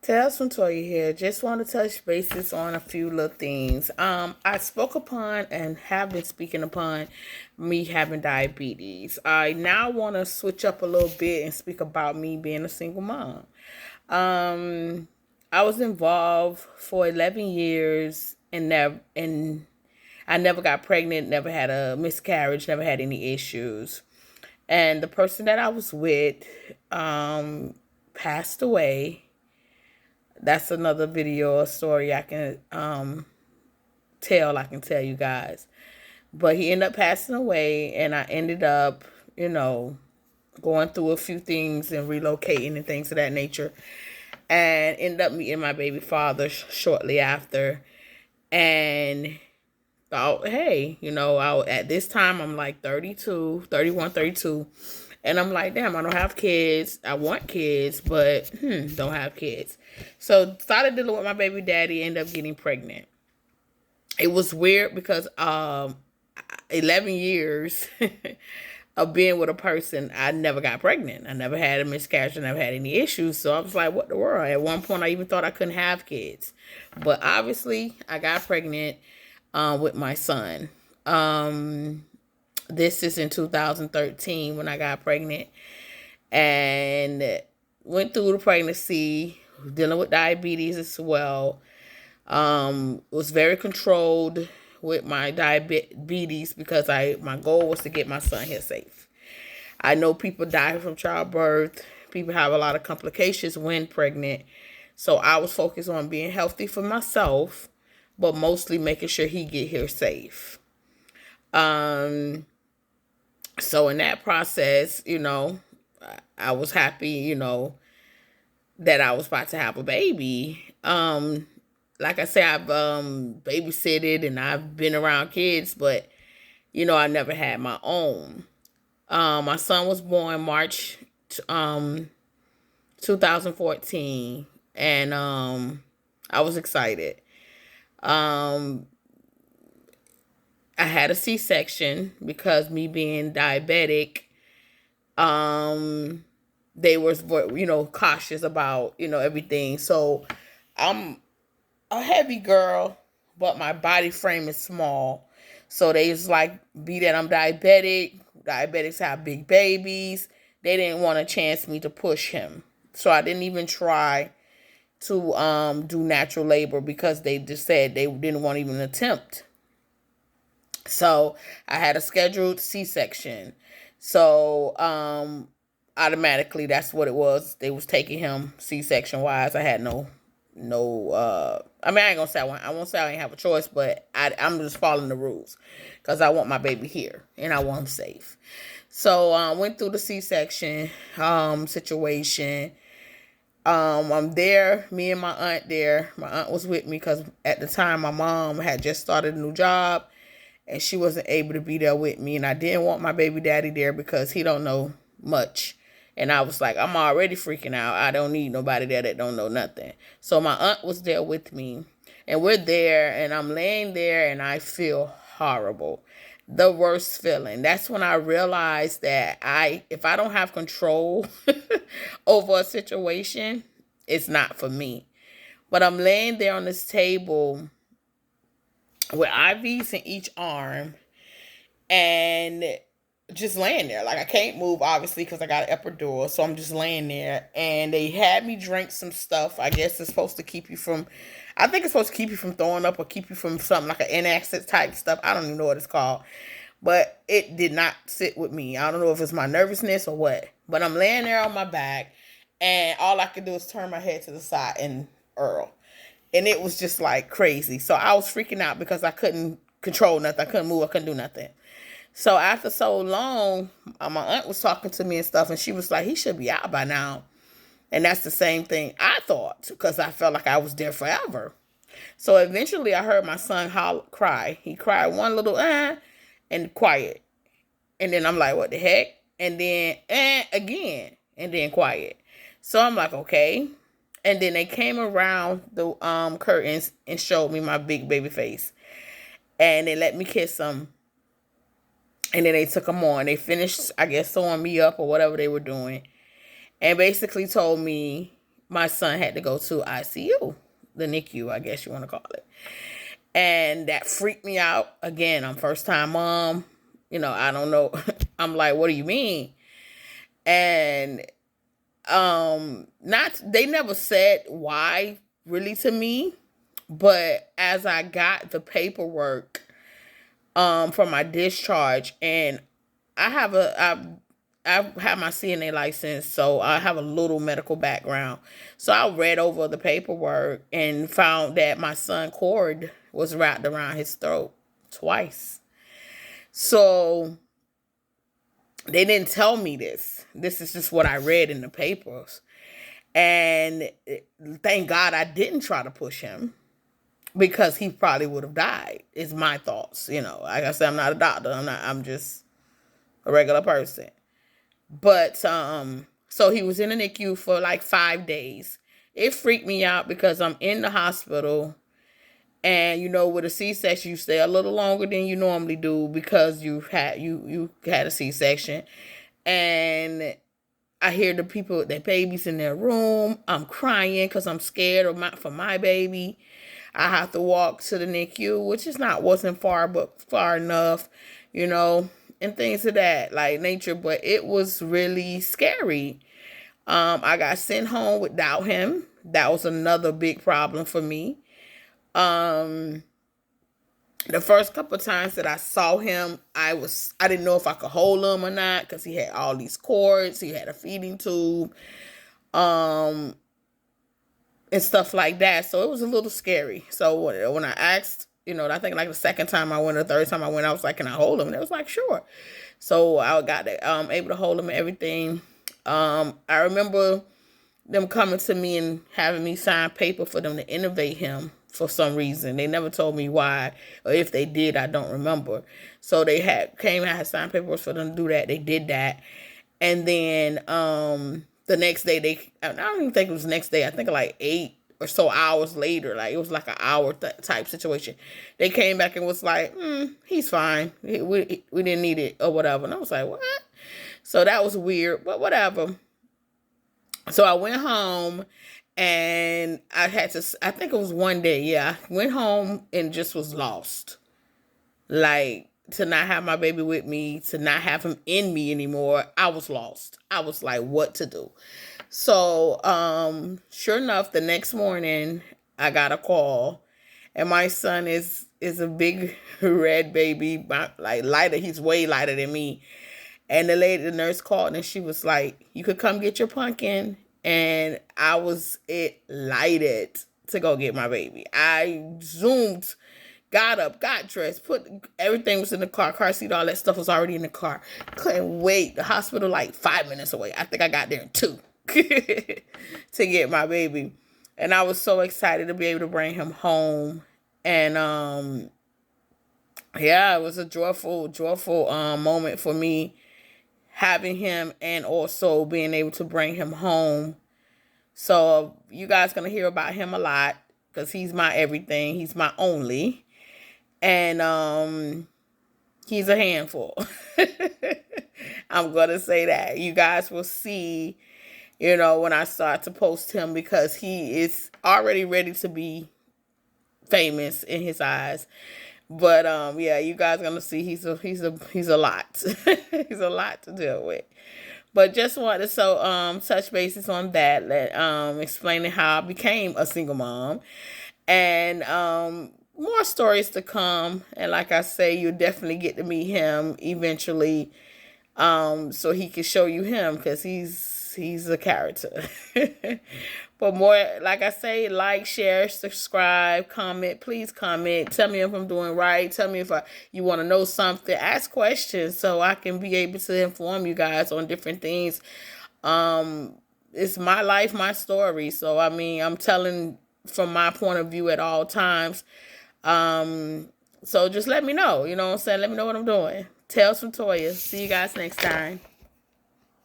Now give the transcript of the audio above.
Tales from Toya here. Just want to touch bases on a few little things. I spoke upon and have been speaking upon me having diabetes. I now want to switch up a little bit and speak about me being a single mom. Um, I was involved for 11 years and I never got pregnant, never had a miscarriage, never had any issues. And the person that I was with passed away. That's another video or story I can tell you guys. But he ended up passing away, and I ended up, you know, going through a few things and relocating and things of that nature, and ended up meeting my baby father shortly after, and thought, hey, at this time I'm like 32, 31, 32. And I'm like, damn, I don't have kids. I want kids, but don't have kids. So started dealing with my baby daddy, ended up getting pregnant. It was weird because 11 years of being with a person, I never got pregnant. I never had a miscarriage. I never had any issues. So I was like, what the world? At one point, I even thought I couldn't have kids. But obviously, I got pregnant with my son. This is in 2013 when I got pregnant and went through the pregnancy, dealing with diabetes as well. Was very controlled with my diabetes because my goal was to get my son here safe. I know people die from childbirth. People have a lot of complications when pregnant. So I was focused on being healthy for myself, but mostly making sure he get here safe. So in that process, I was happy, that I was about to have a baby. Like I say, I've babysitted and I've been around kids, but I never had my own. My son was born March 2014, and I was excited. Um, I had a C-section because me being diabetic, they were, cautious about, everything. So I'm a heavy girl, but my body frame is small. So they was like, be that I'm diabetic. Diabetics have big babies. They didn't want to chance me to push him. So I didn't even try to do natural labor because they just said they didn't want to even attempt. So I had a scheduled C-section. So automatically that's what it was. They was taking him C-section wise. I had I mean, I ain't gonna say I won't say I ain't have a choice, but I'm just following the rules because I want my baby here and I want him safe. So went through the C-section situation. I'm there, me and my aunt there. My aunt was with me because at the time my mom had just started a new job and she wasn't able to be there with me. And I didn't want my baby daddy there because he don't know much. And I was like, I'm already freaking out. I don't need nobody there that don't know nothing. So my aunt was there with me. And we're there and I'm laying there and I feel horrible. The worst feeling. That's when I realized that if I don't have control over a situation, it's not for me. But I'm laying there on this table with IVs in each arm and just laying there. Like I can't move obviously because I got an epidural. So I'm just laying there and they had me drink some stuff. I guess it's supposed to keep you from, I think it's supposed to keep you from throwing up or keep you from something like an antacid type stuff. I don't even know what it's called. But it did not sit with me. I don't know if it's my nervousness or what. But I'm laying there on my back and all I could do is turn my head to the side and Earl. And it was just like crazy. So I was freaking out because I couldn't control nothing. I couldn't move. I couldn't do nothing. So after so long, my aunt was talking to me and stuff, and she was like, he should be out by now. And that's the same thing I thought because I felt like I was there forever. So eventually I heard my son cry. He cried one little and quiet. And then I'm like, what the heck? And then again. And then quiet. So I'm like, okay. And then they came around the curtains and showed me my big baby face. And they let me kiss him. And then they took them on. They finished, I guess, sewing me up or whatever they were doing. And basically told me my son had to go to ICU, the NICU, I guess you want to call it. And that freaked me out. Again, I'm first time mom. I don't know. I'm like, what do you mean? And they never said why really to me, but as I got the paperwork for my discharge, and I've had my CNA license, so I have a little medical background. So I read over the paperwork and found that my son cord was wrapped around his throat twice. So they didn't tell me this. This is just what I read in the papers. And thank God I didn't try to push him, because he probably would have died, is my thoughts. Like I said, I'm not a doctor. I'm just a regular person. But, so he was in the NICU for like 5 days. It freaked me out because I'm in the hospital, and with a C-section, you stay a little longer than you normally do because you had a C-section. And I hear the people, their babies in their room. I'm crying because I'm scared for my baby. I have to walk to the NICU, which wasn't far, but far enough, and things of that like nature. But it was really scary. I got sent home without him. That was another big problem for me. The first couple of times that I saw him, I didn't know if I could hold him or not, because he had all these cords. He had a feeding tube, and stuff like that. So it was a little scary. So when I asked, I think like the second time I went, or the third time I went, I was like, "Can I hold him?" And it was like, "Sure." So I got able to hold him and everything. I remember them coming to me and having me sign paper for them to intubate him for some reason. They never told me why, or if they did, I don't remember. So they had signed papers for them to do that. They did that. And then the next day, I don't even think it was the next day. I think like 8 or so hours later, like it was like an hour type situation. They came back and was like, he's fine. We didn't need it or whatever. And I was like, what? So that was weird, but whatever. So I went home, and I think it was one day. Yeah, I went home and just was lost. Like, to not have my baby with me, to not have him in me anymore, I was lost. I was like, what to do? So, sure enough, the next morning, I got a call, and my son is a big red baby, like lighter. He's way lighter than me. And the nurse called, and she was like, "You could come get your pumpkin." And I was elated to go get my baby. I zoomed, got up, got dressed, everything was in the car seat, all that stuff was already in the car. Couldn't wait. The hospital like 5 minutes away. I think I got there in 2 to get my baby. And I was so excited to be able to bring him home. And yeah, it was a joyful moment for me, having him and also being able to bring him home. So you guys going to hear about him a lot, because he's my everything. He's my only. And he's a handful. I'm going to say that. You guys will see, when I start to post him, because he is already ready to be famous in his eyes. But yeah, you guys are gonna see he's a lot. He's a lot to deal with. But just wanted to touch bases on that, explaining how I became a single mom, and more stories to come. And like I say, you'll definitely get to meet him eventually, so he can show you him, because he's a character. But more, like I say, like, share, subscribe, comment. Please comment. Tell me if I'm doing right. Tell me if you want to know something. Ask questions so I can be able to inform you guys on different things. It's my life, my story. So, I mean, I'm telling from my point of view at all times. So just let me know. You know what I'm saying? Let me know what I'm doing. Tales from Toya. See you guys next time.